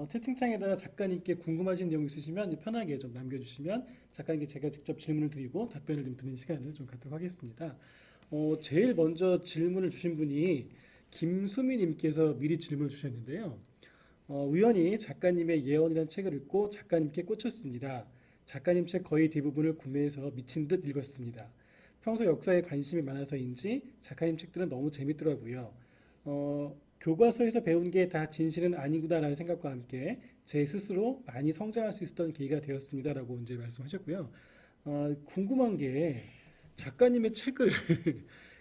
채팅창에다가 작가님께 궁금하신 내용 있으시면 이제 편하게 좀 남겨주시면 작가님께 제가 직접 질문을 드리고 답변을 좀 드리는 시간을 좀 갖도록 하겠습니다. 제일 먼저 질문을 주신 분이 김수미님께서 미리 질문을 주셨는데요. 우연히 작가님의 예언이라는 책을 읽고 작가님께 꽂혔습니다. 작가님 책 거의 대부분을 구매해서 미친 듯 읽었습니다. 평소 역사에 관심이 많아서인지 작가님 책들은 너무 재밌더라고요. 교과서에서 배운 게 다 진실은 아니구나라는 생각과 함께 제 스스로 많이 성장할 수 있었던 계기가 되었습니다라고 이제 말씀하셨고요. 궁금한 게 작가님의 책을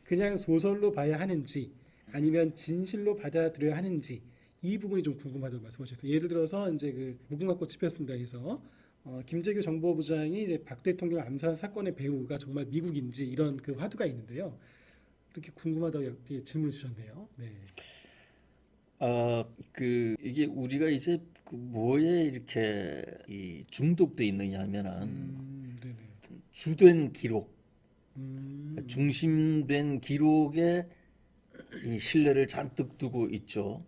그냥 소설로 봐야 하는지 아니면 진실로 받아들여야 하는지 이 부분이 좀 궁금하다고 말씀하셨어요. 예를 들어서 이제 그 무궁화 꽃이 피었습니다 해서 김재규 정보부장이 이제 박 대통령 암살 사건의 배후가 정말 미국인지 이런 그 화두가 있는데요. 이렇게 궁금하다고 질문 주셨네요. 네. 이게 우리가 이제 그 뭐에 이렇게 이 중독돼 있느냐 하면은 네네. 주된 기록, 음, 중심된 기록에 이 신뢰를 잔뜩 두고 있죠.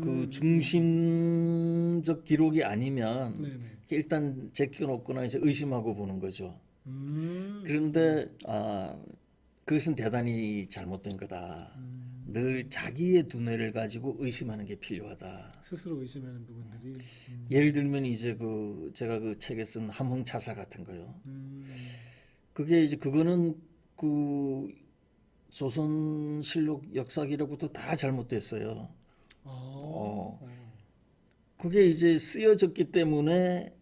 그 중심적 기록이 아니면 네네. 일단 제껴놓거나 이제 의심하고 보는 거죠. 음, 그런데 그것은 대단히 잘못된 거다. 늘 자기의 두뇌를 가지고 의심하는 게 필요하다. 스스로 의심하는 부분들이. 예를 들면 이제 그 제가 그 책에 쓴 함흥차사 같은 거요. 음, 그게 이제 그거는 그 조선실록 역사기록부터 다 잘못됐어요. 아, 어, 그게 이제 쓰여졌기 때문에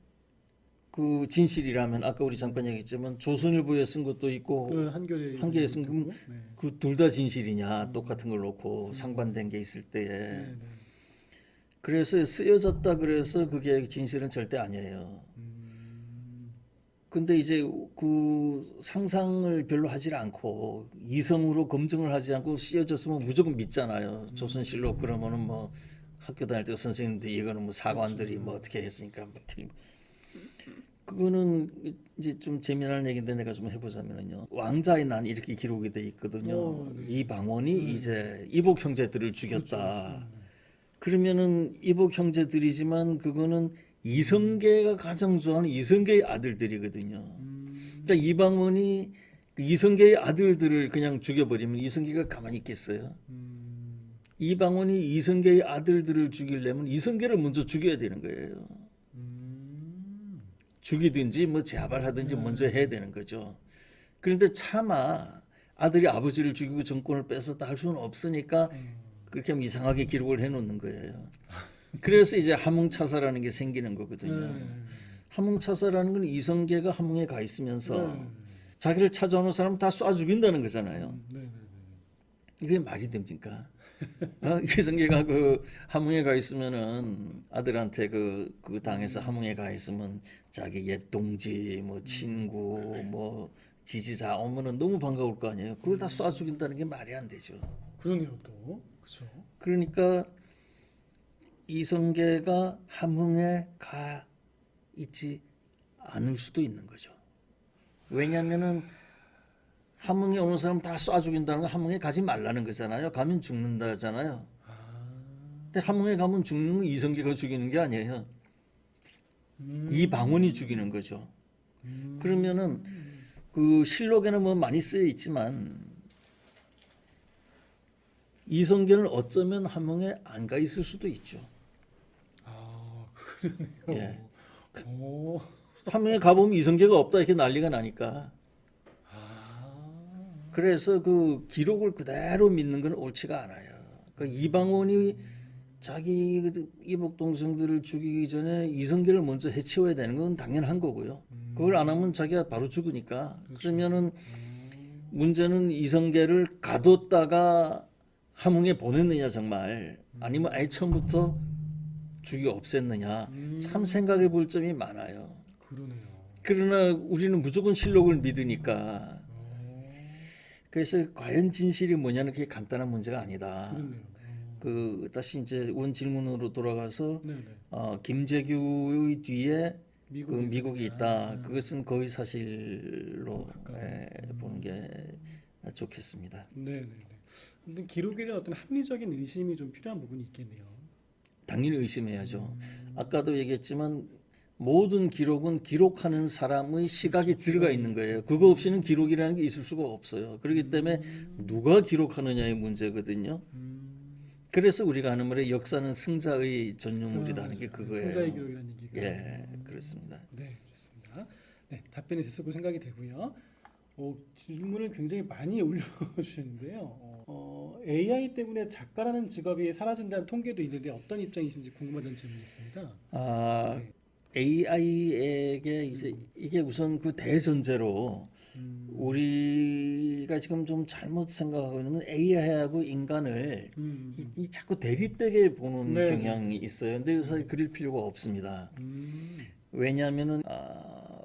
그 진실이라면 아까 우리 잠깐 얘기했지만 조선일보에 쓴 것도 있고 한겨레 한겨레에 쓴 거고. 거 네. 그 둘 다 진실이냐 똑같은 걸 놓고 상반된 게 있을 때에 네네. 그래서 쓰여졌다 그래서 그게 진실은 절대 아니에요. 근데 이제 그 상상을 별로 하질 않고 이성으로 검증을 하지 않고 쓰여졌으면 무조건 믿잖아요. 조선실록 그러면은 뭐 학교 다닐 때 선생님들 이거는 뭐 사관들이 뭐 어떻게 했으니까 뭐 틀림. 그거는 이제 좀 재미난 얘기인데 내가 좀 해보자면요. 왕자의 난 이렇게 기록이 돼 있거든요. 네. 이방원이 이제 이복 형제들을 그렇죠. 죽였다. 그러면은 이복 형제들이지만 그거는 이성계가 가장 좋아하는 이성계의 아들들이거든요. 그러니까 이방원이 그 이성계의 아들들을 그냥 죽여버리면 이성계가 가만히 있겠어요? 이방원이 이성계의 아들들을 죽이려면 이성계를 먼저 죽여야 되는 거예요. 죽이든지 뭐 재활하든지 먼저 해야 되는 거죠. 그런데 차마 아들이 아버지를 죽이고 정권을 뺏었다 할 수는 없으니까 그렇게 하면 이상하게 기록을 해놓는 거예요. 그래서 이제 함흥차사라는 게 생기는 거거든요. 함흥차사라는 건 이성계가 함흥에 가 있으면서 자기를 찾아오는 사람 다 쏴 죽인다는 거잖아요. 이게 말이 됩니까? 이성계가 그 함흥에 가 있으면은 아들한테 그 당에서 함흥에 가 있으면 자기 옛 동지 뭐 친구 뭐 지지자 오면은 너무 반가울 거 아니에요. 그걸 다 쏴 죽인다는 게 말이 안 되죠. 그러네요 또. 그렇죠. 그러니까 이성계가 함흥에 가 있지 않을 수도 있는 거죠. 왜냐하면은 함흥에 오는 사람 다 쏴 죽인다는 건 함흥에 가지 말라는 거잖아요. 가면 죽는다잖아요. 근데 함흥에 가면 죽는 건 이성계가 죽이는 게 아니에요. 이방원이 죽이는 거죠. 그러면은 그 실록에는 뭐 많이 쓰여 있지만 이성계는 어쩌면 함흥에 안 가 있을 수도 있죠. 그러네요. 예. 오. 함흥에 가보면 이성계가 없다 이렇게 난리가 나니까. 그래서 그 기록을 그대로 믿는 건 옳지가 않아요. 그러니까 이방원이 자기 이복 동생들을 죽이기 전에 이성계를 먼저 해치워야 되는 건 당연한 거고요. 그걸 안 하면 자기가 바로 죽으니까. 그러면은 문제는 이성계를 가뒀다가 함흥에 보냈느냐 정말 아니면 아예 처음부터 죽여 없앴느냐 참 생각해 볼 점이 많아요. 그러네요. 그러나 우리는 무조건 실록을 믿으니까 그래서 과연 진실이 뭐냐는 그게 간단한 문제가 아니다. 그러네요. 그 다시 이제 원 질문으로 돌아가서 네네. 김재규의 뒤에 그 미국이 미국이 있습니다. 있다. 그것은 거의 사실로 가까운. 보는 게 좋겠습니다. 네네네. 근데 기록에는 어떤 합리적인 의심이 좀 필요한 부분이 있겠네요. 당연히 의심해야죠. 아까도 얘기했지만 모든 기록은 기록하는 사람의 시각이 들어가 있는 거예요. 그거 없이는 기록이라는 게 있을 수가 없어요. 그렇기 때문에 누가 기록하느냐의 문제거든요. 그래서 우리가 하는 말에 역사는 승자의 전유물이라는 게 그거예요. 승자의 기록이라는 얘기가. 예, 그렇습니다. 네, 그렇습니다. 네, 답변이 됐을 고 생각이 되고요. 질문을 굉장히 많이 올려주셨는데요. AI 때문에 작가라는 직업이 사라진다는 통계도 있는데 어떤 입장이신지 궁금하다는 질문이 있습니다. 아, 네. AI에게 이제 이게 우선 그 대전제로 우리가 지금 좀 잘못 생각하고 있는 건 AI하고 인간을 이 자꾸 대립되게 보는 네. 경향이 있어요. 근데 사실 그럴 필요가 없습니다. 왜냐하면은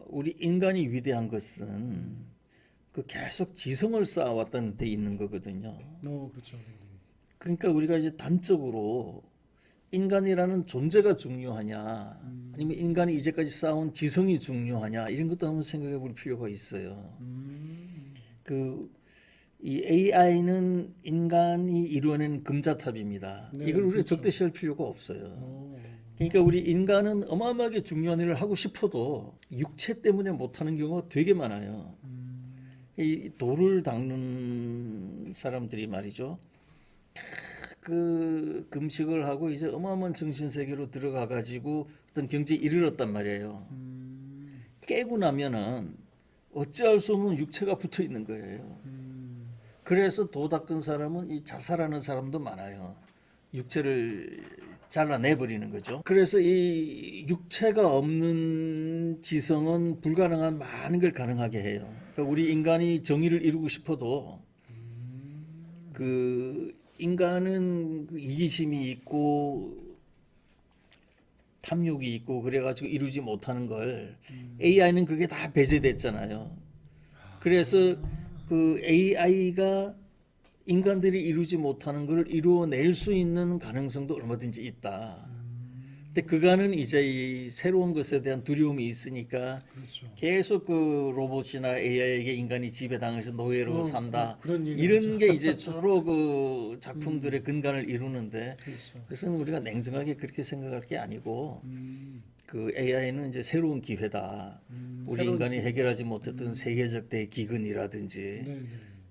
우리 인간이 위대한 것은 그 계속 지성을 쌓아왔다는 데 있는 거거든요. 그렇죠. 네. 그러니까 우리가 이제 단적으로 인간이라는 존재가 중요하냐, 아니면 인간이 이제까지 쌓아온 지성이 중요하냐 이런 것도 한번 생각해 볼 필요가 있어요. 이 AI는 인간이 이루어낸 금자탑입니다. 네, 이걸 우리가 그렇죠. 적대시할 필요가 없어요. 그러니까 우리 인간은 어마어마하게 중요한 일을 하고 싶어도 육체 때문에 못하는 경우가 되게 많아요. 이 돌을 닦는 사람들이 말이죠. 그 금식을 하고 이제 어마어마한 정신 세계로 들어가 가지고 어떤 경지에 이르렀단 말이에요. 깨고 나면은 어찌할 수 없는 육체가 붙어 있는 거예요. 그래서 도 닦은 사람은 이 자살하는 사람도 많아요. 육체를 잘라내 버리는 거죠. 그래서 이 육체가 없는 지성은 불가능한 많은 걸 가능하게 해요. 그러니까 우리 인간이 정의를 이루고 싶어도 그 인간은 그 이기심이 있고 탐욕이 있고 그래가지고 이루지 못하는 걸 AI는 그게 다 배제됐잖아요. 그래서 그 AI가 인간들이 이루지 못하는 걸 이루어낼 수 있는 가능성도 얼마든지 있다. 근데 그간은 이제 이 새로운 것에 대한 두려움이 있으니까 그렇죠. 계속 그 로봇이나 AI에게 인간이 지배당해서 노예로 산다. 그런 얘기가 이런 게 이제 주로 그 작품들의 근간을 이루는데 그렇죠. 그것은 우리가 냉정하게 그렇게 생각할 게 아니고 그 AI는 이제 새로운 기회다. 우리 새로운 인간이 기회. 해결하지 못했던 세계적 대기근이라든지 네.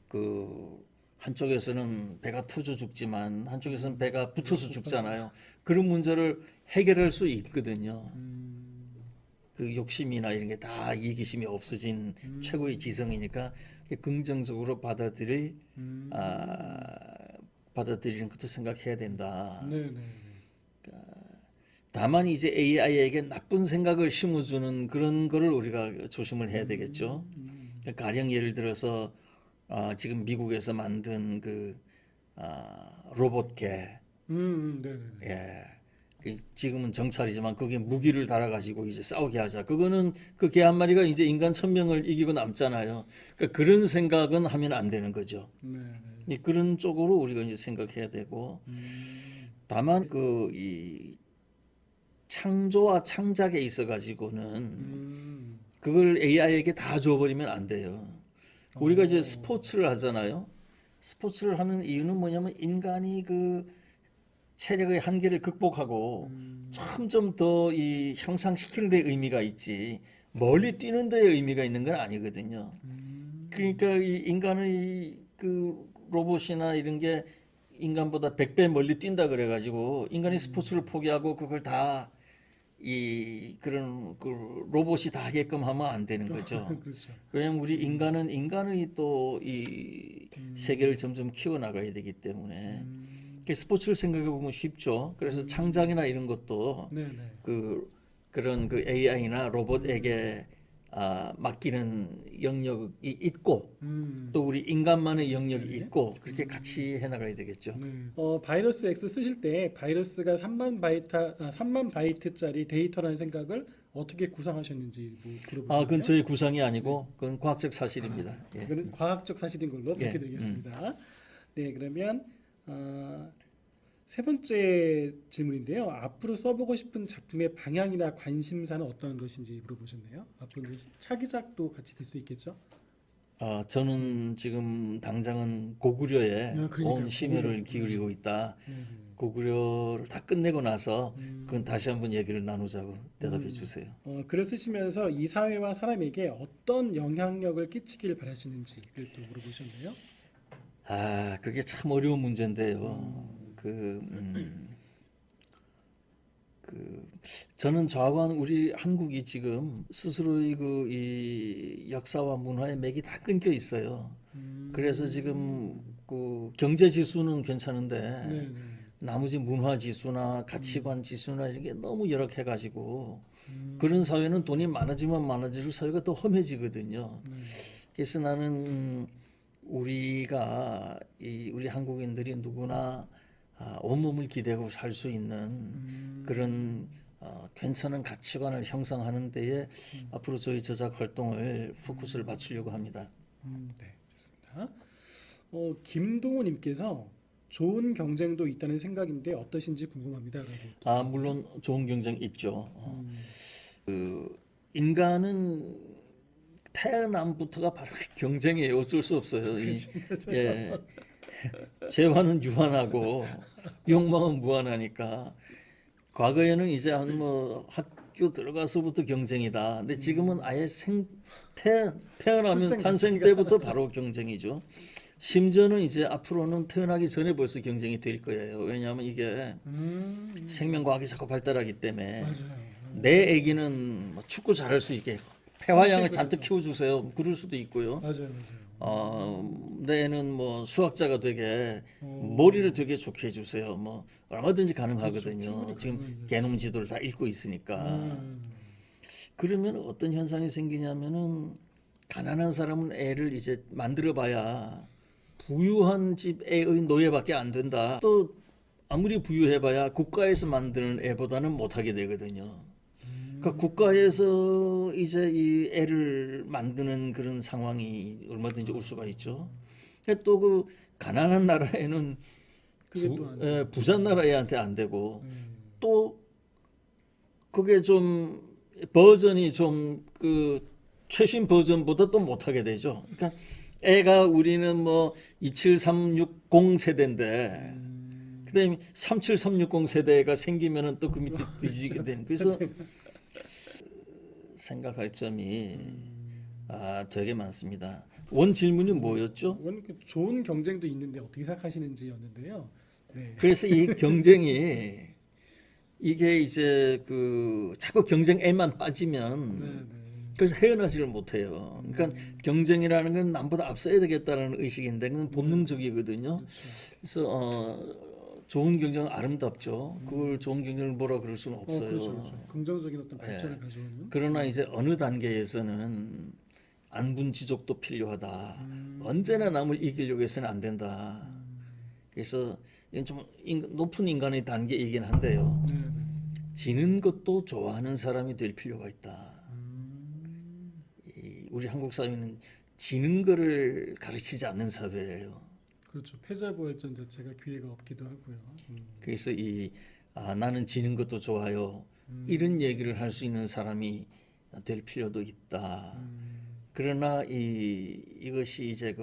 그 한쪽에서는 배가 터져 죽지만 한쪽에서는 배가 붙어서 죽잖아요. 그런 문제를 해결할 수 있거든요. 그 욕심이나 이런 게 다 이기심이 없어진 최고의 지성이니까 긍정적으로 받아들이는 것도 생각해야 된다. 네. 다만 이제 AI에게 나쁜 생각을 심어주는 그런 거를 우리가 조심을 해야 되겠죠. 가령 예를 들어서 지금 미국에서 만든 그 로봇개, 네. 예, 지금은 정찰이지만 거기에 무기를 달아가지고 이제 싸우게 하자. 그거는 그 개 한 마리가 이제 인간 1000명을 이기고 남잖아요. 그러니까 그런 생각은 하면 안 되는 거죠. 네. 그런 쪽으로 우리가 이제 생각해야 되고, 다만 그 이 창조와 창작에 있어 가지고는 그걸 AI에게 다 줘버리면 안 돼요. 우리가 이제 스포츠를 하잖아요. 스포츠를 하는 이유는 뭐냐면 인간이 그 체력의 한계를 극복하고 점점 더 이 향상시키는 데 의미가 있지 멀리 뛰는 데 의미가 있는 건 아니거든요. 그러니까 이 인간의 그 로봇이나 이런 게 인간보다 100배 멀리 뛴다 그래가지고 인간이 스포츠를 포기하고 그걸 다 이 그런 그 로봇이 다 하게끔 하면 안 되는 거죠. 그렇죠. 왜냐면 우리 인간은 인간의 또 이 세계를 점점 키워나가야 되기 때문에 스포츠를 생각해 보면 쉽죠. 그래서 창작이나 이런 것도 네. 그런 그 AI나 로봇에게 맡기는 영역이 있고 또 우리 인간만의 영역이 있고 그렇게 같이 해나가야 되겠죠. 네. 바이러스 X 쓰실 때 바이러스가 3만 바이트짜리 데이터라는 생각을 어떻게 구상하셨는지 물어보시네요. 그건 저희 구상이 아니고 그건 과학적 사실입니다. 예. 그건 과학적 사실인 걸로 예. 밝혀드리겠습니다. 네, 그러면 세 번째 질문인데요. 앞으로 써보고 싶은 작품의 방향이나 관심사는 어떤 것인지 물어보셨네요. 앞으로 차기작도 같이 될 수 있겠죠? 저는 지금 당장은 고구려에 그러니까요. 온 심혈을 고구려. 기울이고 있다. 네. 고구려를 다 끝내고 나서 그건 다시 한번 얘기를 나누자고 대답해 주세요. 글을 쓰시면서 이 사회와 사람에게 어떤 영향력을 끼치길 바라시는지를 또 물어보셨네요. 아, 그게 참 어려운 문제인데요. 저는 좌우한 우리 한국이 지금 스스로의 이 역사와 문화의 맥이 다 끊겨 있어요. 그래서 지금 그 경제 지수는 괜찮은데 네, 네. 나머지 문화 지수나 가치관 지수나 이런 게 너무 열악해가지고 그런 사회는 돈이 많아지면 많아질수록 사회가 더 험해지거든요. 그래서 나는 우리 한국인들이 누구나 온몸을 기대고 살 수 있는 그런 괜찮은 가치관을 형성하는 데에 앞으로 저희 저작 활동을 포커스를 맞추려고 합니다. 네, 좋습니다. 김동호님께서 좋은 경쟁도 있다는 생각인데 어떠신지 궁금합니다. 물론 좋은 경쟁 있죠. 인간은 태어남부터가 바로 경쟁이에요. 어쩔 수 없어요. 예, 재화는 유한하고 욕망은 무한하니까 과거에는 이제 한 뭐 학교 들어가서부터 경쟁이다. 근데 지금은 아예 태어나면 탄생 때부터 바로 경쟁이죠. 심지어는 이제 앞으로는 태어나기 전에 벌써 경쟁이 될 거예요. 왜냐하면 이게 생명과학이 자꾸 발달하기 때문에 맞아요. 내 아기는 뭐 축구 잘할 수 있게 폐활량을 잔뜩 키워주세요. 그럴 수도 있고요. 맞아요. 내 애는 뭐 수학자가 되게 머리를 되게 좋게 해주세요. 뭐 얼마든지 가능하거든요. 그렇죠. 지금 개놈 지도를 다 읽고 있으니까. 그러면 어떤 현상이 생기냐면은 가난한 사람은 애를 이제 만들어봐야 부유한 집 애의 노예밖에 안 된다. 또 아무리 부유해봐야 국가에서 만드는 애보다는 못하게 되거든요. 그러니까 국가에서 이제 이 애를 만드는 그런 상황이 얼마든지 올 수가 있죠. 또 그 가난한 나라에는 그게 또 안 돼요. 부자 나라 애한테 안 되고 또 그게 좀 버전이 좀 그 최신 버전보다 또 못하게 되죠. 그러니까 애가 우리는 뭐 27360 세대인데 그다음에 37360 세대가 생기면은 또 그 밑에 뒤지게 되는. 그래서 생각할 점이 되게 많습니다. 원 질문이 뭐였죠? 좋은 경쟁도 있는데 어떻게 생각하시는지였는데요. 네. 그래서 이 경쟁이 이게 이제 그 자꾸 경쟁에만 빠지면 네, 네. 그래서 헤어나지를 못해요. 그러니까 경쟁이라는 건 남보다 앞서야 되겠다는 의식인데 그건 본능적이거든요. 그렇죠. 그래서 좋은 경쟁은 아름답죠. 그걸 좋은 경쟁을 뭐라 그럴 수는 없어요. 그렇죠. 긍정적인 어떤 발전을 가져오는. 그러나 이제 어느 단계에서는 안분지족도 필요하다. 언제나 남을 이기려고 해서는 안 된다. 그래서 이건 좀 높은 인간의 단계이긴 한데요. 네, 네. 지는 것도 좋아하는 사람이 될 필요가 있다. 우리 한국 사회는 지는 거를 가르치지 않는 사회예요. 그렇죠. 패자부활전 자체가 기회가 없기도 하고요. 그래서 나는 지는 것도 좋아요. 이런 얘기를 할 수 있는 사람이 될 필요도 있다. 그러나 이것이 이제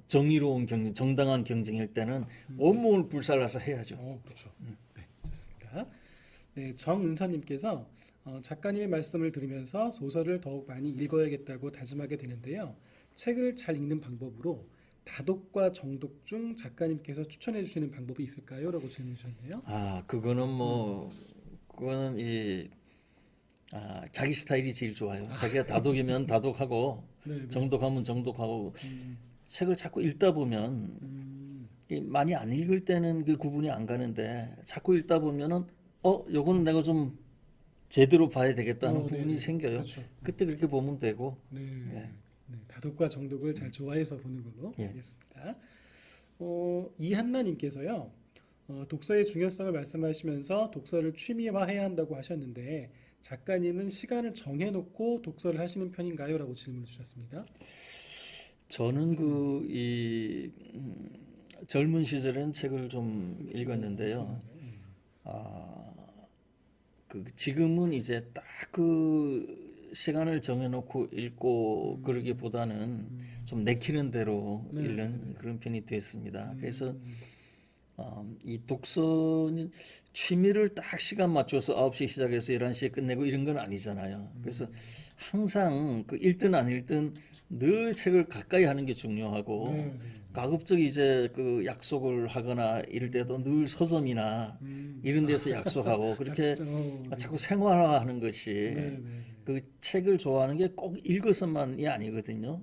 정의로운 경쟁, 정당한 경쟁일 때는 온몸을 불살라서 해야죠. 그렇죠. 네, 좋습니다. 네, 정은서님께서 작가님의 말씀을 들으면서 소설을 더욱 많이 읽어야겠다고 다짐하게 되는데요. 책을 잘 읽는 방법으로 다독과 정독 중 작가님께서 추천해 주시는 방법이 있을까요? 라고 질문 주셨네요. 그거는 자기 스타일이 제일 좋아요. 자기가 다독이면 다독하고 네, 정독하면 정독하고 책을 자꾸 읽다 보면 많이 안 읽을 때는 그 구분이 안 가는데 자꾸 읽다 보면은 요거는 내가 좀 제대로 봐야 되겠다는 부분이 네네. 생겨요. 그렇죠. 그때 그렇게 보면 되고. 네, 네, 다독과 정독을 잘 좋아해서 보는 걸로 예. 하겠습니다. 이한나님께서요. 독서의 중요성을 말씀하시면서 독서를 취미화해야 한다고 하셨는데 작가님은 시간을 정해놓고 독서를 하시는 편인가요? 라고 질문을 주셨습니다. 저는 젊은 시절엔 책을 좀 읽었는데요. 지금은 이제 딱 그 시간을 정해놓고 읽고 그러기보다는 좀 내키는 대로 읽는 그런 편이 됐습니다. 그래서 이 독서는 취미를 딱 시간 맞춰서 9시 시작해서 11시에 끝내고 이런 건 아니잖아요. 그래서 항상 그 읽든 안 읽든 늘 책을 가까이 하는 게 중요하고 네. 가급적 이제 그 약속을 하거나 이럴 때도 늘 서점이나 이런 데서 약속하고 그렇게 네. 자꾸 생활화하는 것이 네, 네, 네. 그 책을 좋아하는 게 꼭 읽어서만이 아니거든요.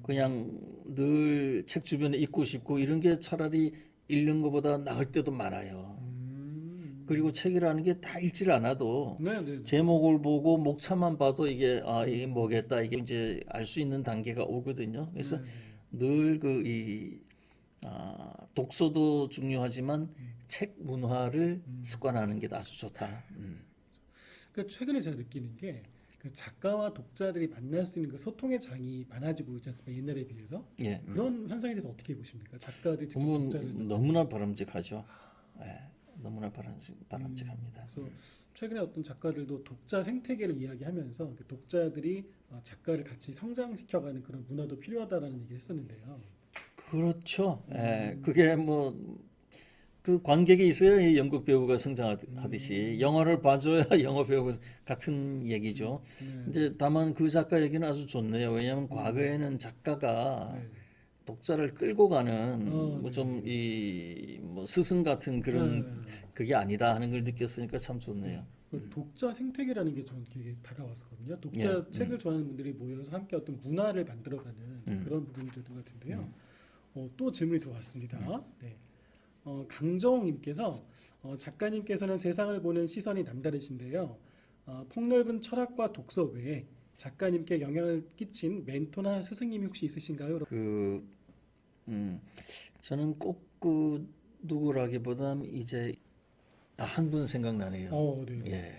그냥 늘 책 주변에 있고 싶고 이런 게 차라리 읽는 것보다 나을 때도 많아요. 그리고 책이라는 게 다 읽질 않아도 네, 네, 네. 제목을 보고 목차만 봐도 이게 뭐겠다 이게 이제 알 수 있는 단계가 오거든요. 그래서 네, 네. 늘 독서도 중요하지만 책 문화를 습관하는 게 아주 좋다. 그러니까 최근에 제가 느끼는 게 그 작가와 독자들이 만날 수 있는 그 소통의 장이 많아지고 있지 않습니까? 옛날에 비해서. 예, 그런 현상에 대해서 어떻게 보십니까? 작가들이 직접 보면 독자를 너무나 바람직하죠. 예, 너무나 바람직합니다. 그래서 최근에 어떤 작가들도 독자 생태계를 이야기하면서 그 독자들이 작가를 같이 성장시켜가는 그런 문화도 필요하다라는 얘기를 했었는데요. 그렇죠. 예, 그게 뭐 그 관객이 있어야 이 연극 배우가 성장하듯이 영화를 봐줘야 영어 배우가 같은 얘기죠. 네, 이제 다만 그 작가 얘기는 아주 좋네요. 왜냐하면 과거에는 작가가 네. 독자를 끌고 가는 뭐 네. 좀 이 뭐 스승 같은 그런 그게 아니다 하는 걸 느꼈으니까 참 좋네요. 그 독자 생태계라는 게 저는 되게 다가왔었거든요. 독자 예, 책을 좋아하는 분들이 모여서 함께 어떤 문화를 만들어가는 그런 부분이었던 것 같은데요. 또 질문이 들어왔습니다. 네. 강정님께서 작가님께서는 세상을 보는 시선이 남다르신데요. 폭넓은 철학과 독서 외에 작가님께 영향을 끼친 멘토나 스승님이 혹시 있으신가요? 그 저는 꼭 그 누구라기보다는 이제 한 분 생각나네요. 네. 예,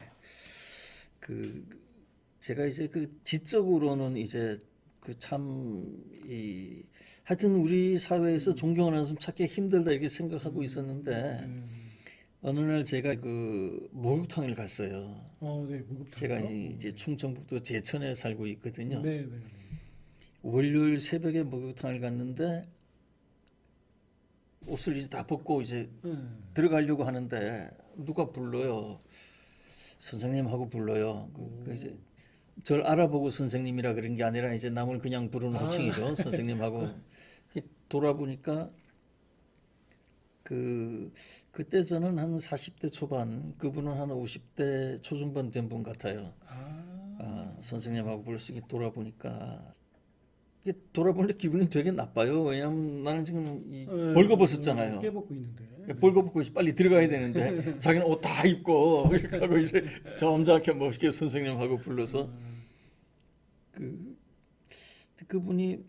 그 제가 이제 그 지적으로는 이제 그 참 이 하여튼 우리 사회에서 존경하는 사람 찾기 힘들다 이렇게 생각하고 있었는데 어느 날 제가 그 목욕탕을 갔어요. 네, 제가 목욕탕이요? 이제 충청북도 제천에 살고 있거든요. 네, 네. 월요일 새벽에 목욕탕을 갔는데 옷을 이제 다 벗고 이제 네. 들어가려고 하는데 누가 불러요. 선생님하고 불러요. 그 이제 절 알아보고 선생님이라 그런 게 아니라 이제 남을 그냥 부르는 호칭이죠. 선생님하고 이렇게 돌아보니까 그때 저는 한 40대 초반, 그분은 한 50대 초중반 된 분 같아요. 선생님하고 불러서 이렇게 돌아보니까 이게 돌아보는데 기분이 되게 나빠요. 왜냐하면 나는 지금 벌거벗었잖아요. 깨벗고 있는데. 벌거벗고 빨리 들어가야 되는데 자기는 옷 다 입고 이렇게 하고 이제 저 혼자 이렇게 멋있게 선생님하고 불러서 그분이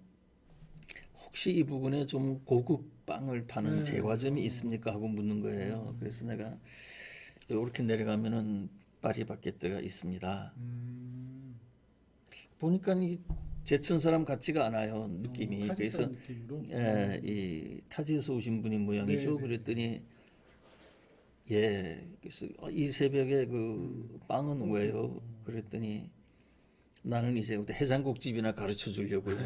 혹시 이 부분에 좀 고급 빵을 파는 제과점이 있습니까 하고 묻는 거예요. 그래서 내가 이렇게 내려가면은 파리바게뜨가 있습니다. 보니까 이 제천 사람 같지가 않아요 느낌이. 타지 그래서 사람 느낌으로. 이 타지에서 오신 분이 모양이죠. 네, 네. 그랬더니 그래서 이 새벽에 그 빵은 왜요? 그랬더니 나는 이제 해장국집이나 가르쳐 주려고요.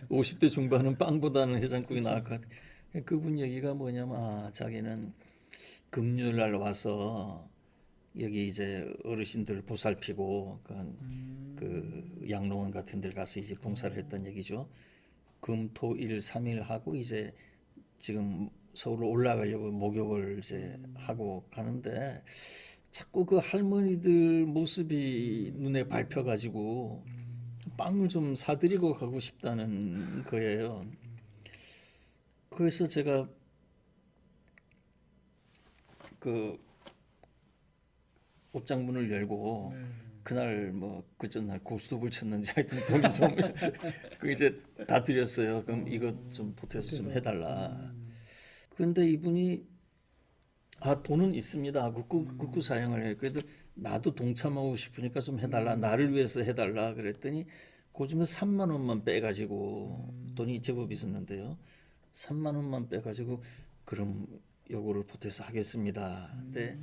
50대 중반은 빵보다는 해장국이 나을 것 같아. 그분 얘기가 뭐냐면 자기는 금요일 날 와서 여기 이제 어르신들 보살피고 그 양로원 같은 데 가서 이제 봉사를 했던 얘기죠. 금, 토, 일, 3일 하고 이제 지금 서울로 올라가려고 목욕을 이제 하고 가는데 자꾸 그 할머니들 모습이 눈에 밟혀가지고 빵을 좀 사드리고 가고 싶다는 거예요. 그래서 제가 그 옷장문을 열고 그날 뭐 그 전날 고스톱을 쳤는지 하여튼 돈이 좀 그 이제 다 드렸어요. 그럼 이것 좀 보태서 좀 해달라. 그런데 이분이 돈은 있습니다. 국구 사용을 해요. 그래도 나도 동참하고 싶으니까 좀 해달라. 나를 위해서 해달라. 그랬더니 그중에 3만 원만 빼가지고 돈이 제법 있었는데요. 3만 원만 빼가지고 그럼 요거를 보태서 하겠습니다. 근데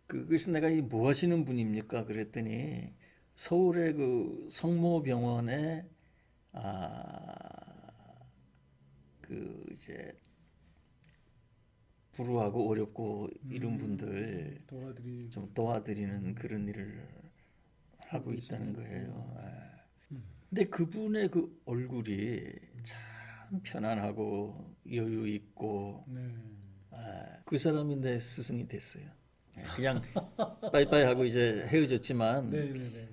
그래서 내가 이 뭐 하시는 분입니까? 그랬더니 서울의 그 성모병원에 그 이제 불우하고 어렵고 이런 분들 도와드리. 좀 도와드리는 그런 일을 하고 하고 있다는 계시네요. 거예요. 음. 근데 그분의 그 얼굴이 참 편안하고 여유 있고 네. 그 사람이 내 스승이 됐어요. 그냥 빠이빠이 하고 이제 헤어졌지만 네네네.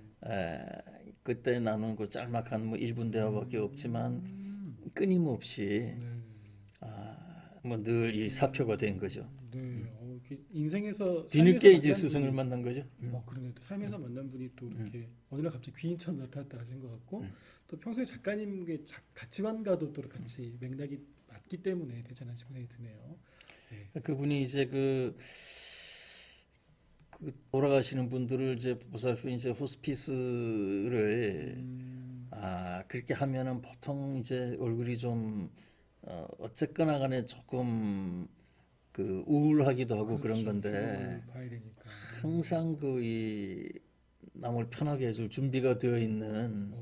그때 나눈 그 짤막한 뭐 1분 대화밖에 없지만 음. 끊임없이 네. 뭐 늘 이 사표가 된 거죠. 네. 이렇게 인생에서 뒤늦게 삶에서 이제 만난 스승을 분이, 만난 거죠. 그러네. 또 삶에서 만난 분이 또 이렇게 어느 날 갑자기 귀인처럼 나타났다 하신 것 같고, 또 평소에 작가님의 가치관과도 또 같이 맥락이 맞기 때문에 되지 않나 싶은 생각이 드네요. 네. 그분이 이제 그 돌아가시는 분들을 이제 보살펴 이제 호스피스를 그렇게 하면은 보통 이제 얼굴이 좀 어쨌거나 간에 조금 그 우울하기도 하고 그런 그렇죠. 건데 죽음을 봐야 되니까. 항상 그 이 남을 편하게 해줄 준비가 되어 있는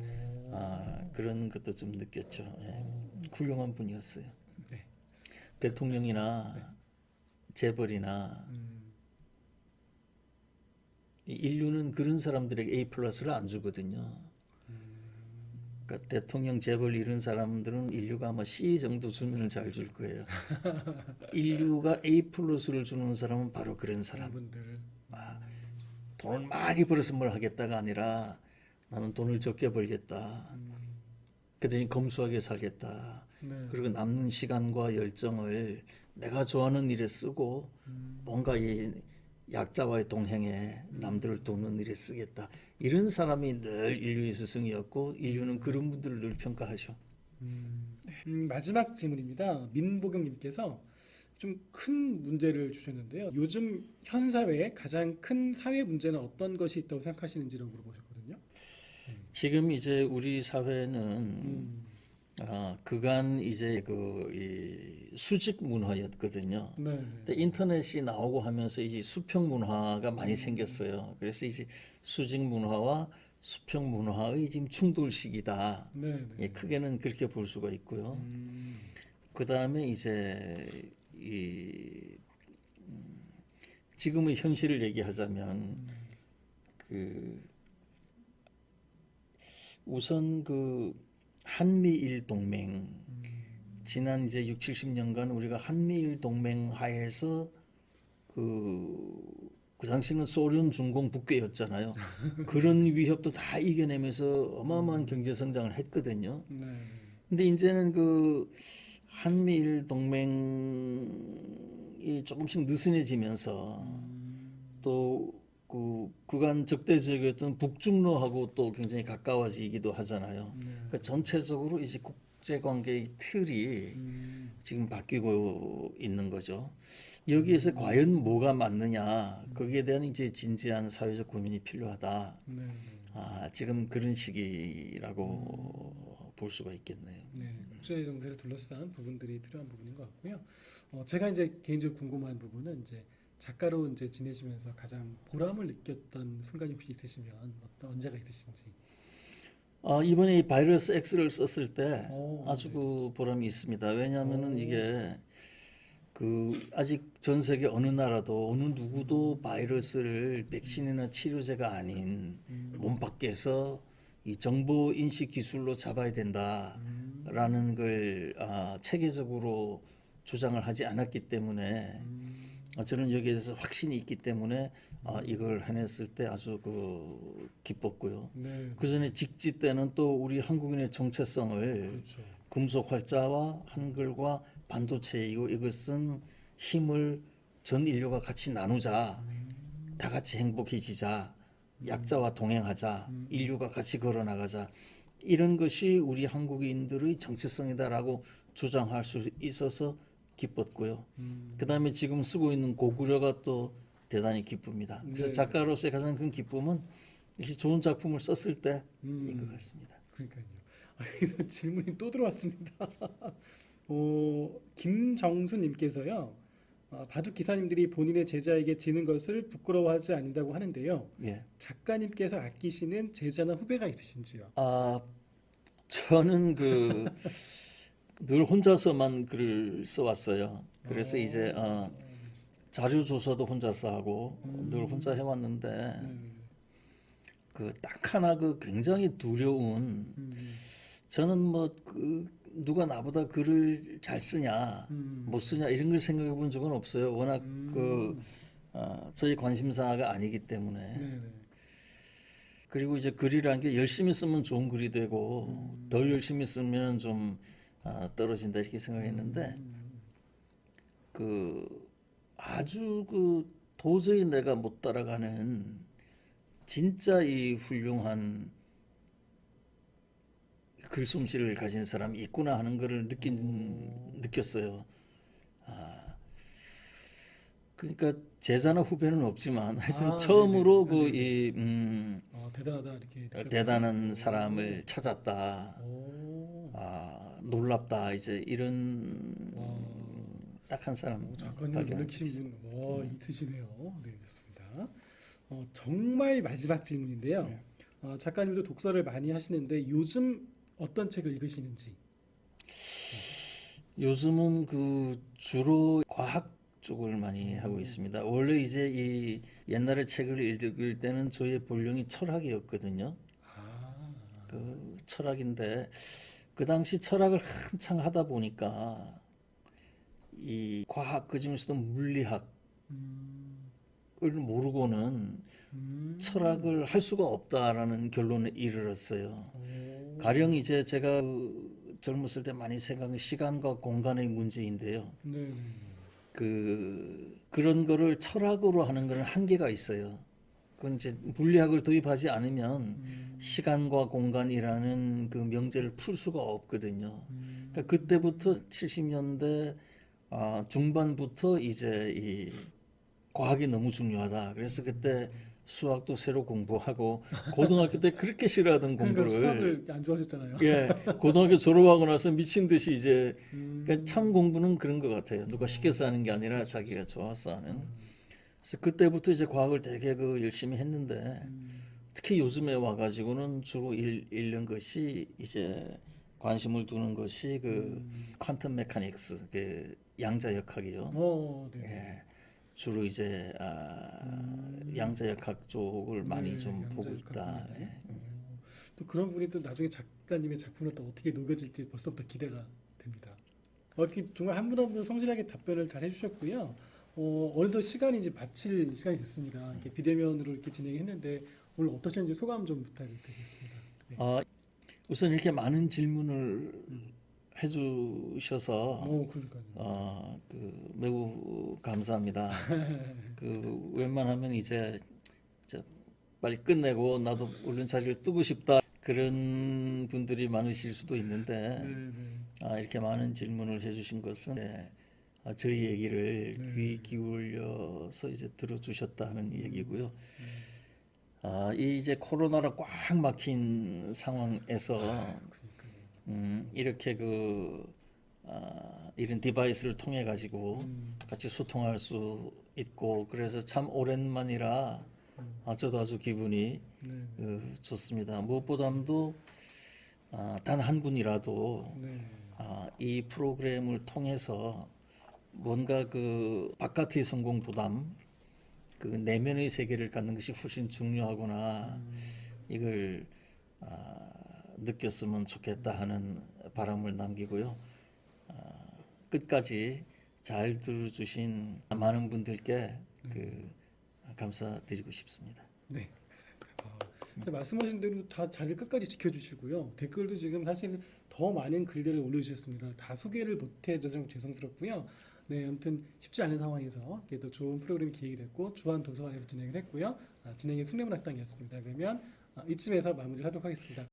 그런 것도 좀 느꼈죠. 훌륭한 분이었어요. 네. 대통령이나 재벌이나 음. 이 인류는 그런 사람들에게 A 플러스를 안 주거든요. 그러니까 대통령, 재벌 이런 사람들은 인류가 아마 C 정도 주면은 잘 줄 거예요. 인류가 A 플러스를 주는 사람은 바로 그런 사람. 분들. 돈을 많이 벌어서 뭘 하겠다가 아니라 나는 돈을 적게 벌겠다. 그랬더니 검소하게 살겠다. 네. 그리고 남는 시간과 열정을 내가 좋아하는 일에 쓰고 뭔가 이 약자와의 동행에 남들을 돕는 일에 쓰겠다. 이런 사람이 늘 인류의 스승이었고 인류는 그런 분들을 늘 평가하죠. 마지막 질문입니다. 민보경님께서 좀 큰 문제를 주셨는데요. 요즘 현 사회에 가장 큰 사회 문제는 어떤 것이 있다고 생각하시는지라고 물어보셨거든요. 지금 이제 우리 사회는 그간 이제 이 수직 문화였거든요. 네. 근데 인터넷이 나오고 하면서 이제 수평 문화가 많이 생겼어요. 그래서 이제 수직 문화와 수평 문화의 지금 충돌 시기다. 네. 예, 크게는 그렇게 볼 수가 있고요. 그 다음에 이제 지금의 현실을 얘기하자면 우선 그 한미일 동맹 지난 이제 6, 70년간 우리가 한미일 동맹 하에서 그 당시는 소련 중공 북괴였잖아요. 그런 위협도 다 이겨내면서 어마어마한 경제 성장을 했거든요. 네. 근데 이제는 그 한미일 동맹이 조금씩 느슨해지면서 또 그간 적대적이었던 북중러하고 또 굉장히 가까워지기도 하잖아요. 그러니까 전체적으로 이제 국제 관계의 틀이 지금 바뀌고 있는 거죠. 여기에서 과연 뭐가 맞느냐 거기에 대한 이제 진지한 사회적 고민이 필요하다. 네. 지금 그런 시기라고 볼 수가 있겠네요. 네, 국제 정세를 둘러싼 부분들이 필요한 부분인 것 같고요. 제가 이제 개인적으로 궁금한 부분은 이제 작가로 이제 지내시면서 가장 보람을 느꼈던 순간이 혹시 있으시면 언제가 있으신지. 이번에 이 바이러스 X를 썼을 때 아주 네. 그 보람이 있습니다. 왜냐하면은 이게 아직 전 세계 어느 나라도 어느 누구도 바이러스를 백신이나 치료제가 아닌 몸 밖에서 이 정보 인식 기술로 잡아야 된다라는 걸 체계적으로 주장을 하지 않았기 때문에 저는 여기에 대해서 확신이 있기 때문에 이걸 해냈을 때 아주 기뻤고요. 네. 그 전에 직지 때는 또 우리 한국인의 정체성을 그렇죠. 금속 활자와 한글과 반도체이고 이것은 힘을 전 인류가 같이 나누자, 다 같이 행복해지자, 약자와 동행하자, 인류가 같이 걸어나가자 이런 것이 우리 한국인들의 정체성이다라고 주장할 수 있어서 기뻤고요. 그 다음에 지금 쓰고 있는 고구려가 또 대단히 기쁩니다. 그래서 네. 작가로서의 가장 큰 기쁨은 이렇게 좋은 작품을 썼을 때인 것 같습니다. 그러니까요. 그래서 질문이 또 들어왔습니다. 김정수님께서요. 바둑 기사님들이 본인의 제자에게 지는 것을 부끄러워하지 않는다고 하는데요. 예. 작가님께서 아끼시는 제자나 후배가 있으신지요? 저는 늘 혼자서만 글을 써왔어요. 그래서 이제 자료 조사도 혼자서 하고 늘 혼자 해왔는데 그 딱 하나 그 굉장히 두려운 저는 뭐 그 누가 나보다 글을 잘 쓰냐 못 쓰냐 이런 걸 생각해 본 적은 없어요. 워낙 그 저희 관심사가 아니기 때문에. 네네. 그리고 이제 글이라는 게 열심히 쓰면 좋은 글이 되고 덜 열심히 쓰면 좀 떨어진다 이렇게 생각했는데 그 아주 그 도저히 내가 못 따라가는 진짜 이 훌륭한 글솜씨를 가진 사람이 있구나 하는 것을 느꼈어요. 그러니까 제자나 후배는 없지만 하여튼 처음으로 네네. 대단하다 이렇게 대단한 사람을 찾았다. 오. 놀랍다. 이제 이런 딱 한 사람 작가님 발견한 적이 놀라신 분 있으시네요. 네, 좋습니다. 정말 마지막 질문인데요. 작가님도 독서를 많이 하시는데 요즘 어떤 책을 읽으시는지. 요즘은 그 주로 과학 쪽을 많이 하고 있습니다. 원래 이제 이 옛날에 책을 읽을 때는 저의 본령이 철학이었거든요. 아, 그 철학인데 그 당시 철학을 한창 하다 보니까 이 과학 그중에서도 물리학을 음, 모르고는 철학을 할 수가 없다라는 결론에 이르렀어요. 오, 가령 이제 제가 그 젊었을 때 많이 생각한 시간과 공간의 문제인데요. 네, 그런 거를 철학으로 하는 거는 한계가 있어요. 그건 이제 물리학을 도입하지 않으면 시간과 공간이라는 그 명제를 풀 수가 없거든요. 그러니까 그때부터 70년대 중반부터 이제 이 과학이 너무 중요하다. 그래서 그때 수학도 새로 공부하고 고등학교 때 그렇게 싫어하던 그러니까 공부를 수학을 안 좋아하셨잖아요. 예 고등학교 졸업하고 나서 미친 듯이 이제 음, 그러니까 참 공부는 그런 것 같아요. 누가 시켜서 하는 게 아니라 자기가 좋아서 하는. 그래서 그때부터 이제 과학을 되게 그 열심히 했는데 특히 요즘에 와가지고는 주로 읽는 것이 이제 관심을 두는 것이 그 퀀텀 메카닉스, 그 양자역학이요. 네. 예, 주로 이제 양자역학 쪽을 많이 네, 좀 보고 양자역학 있다. 분야네. 예. 또 그런 분이 또 나중에 작가님의 작품을 또 어떻게 녹여질지 벌써부터 기대가 됩니다. 이렇게 정말 한 분 한 분 성실하게 답변을 잘 해주셨고요. 어느덧 시간이 이제 마칠 시간이 됐습니다. 이렇게 비대면으로 이렇게 진행했는데 오늘 어떠셨는지 소감 좀 부탁드리겠습니다. 네. 우선 이렇게 많은 질문을 해주셔서 그러니까요. 그 매우 감사합니다. 그 웬만하면 이제 빨리 끝내고 나도 얼른 자리를 뜨고 싶다 그런 분들이 많으실 수도 있는데 이렇게 많은 질문을 해주신 것은 저희 얘기를 귀 기울여서 이제 들어주셨다는 얘기고요. 이 이제 코로나로 꽉 막힌 상황에서 이렇게 이런 디바이스를 통해 가지고 같이 소통할 수 있고 그래서 참 오랜만이라 저도 아주 기분이 좋습니다. 무엇보다도 단 한 분이라도 이 프로그램을 통해서 뭔가 그 바깥의 성공 부담, 그 내면의 세계를 갖는 것이 훨씬 중요하구나 이걸 느꼈으면 좋겠다 하는 바람을 남기고요. 끝까지 잘 들어주신 많은 분들께 감사드리고 싶습니다. 네, 감사합니다. 말씀하신 대로 다 자리를 끝까지 지켜주시고요. 댓글도 지금 사실 더 많은 글들을 올려주셨습니다. 다 소개를 못해서 좀 죄송스럽고요. 네, 아무튼 쉽지 않은 상황에서 또 좋은 프로그램이 기획이 됐고 주한 도서관에서 진행을 했고요. 진행의 숭례문 학당이었습니다. 그러면 이쯤에서 마무리를 하도록 하겠습니다.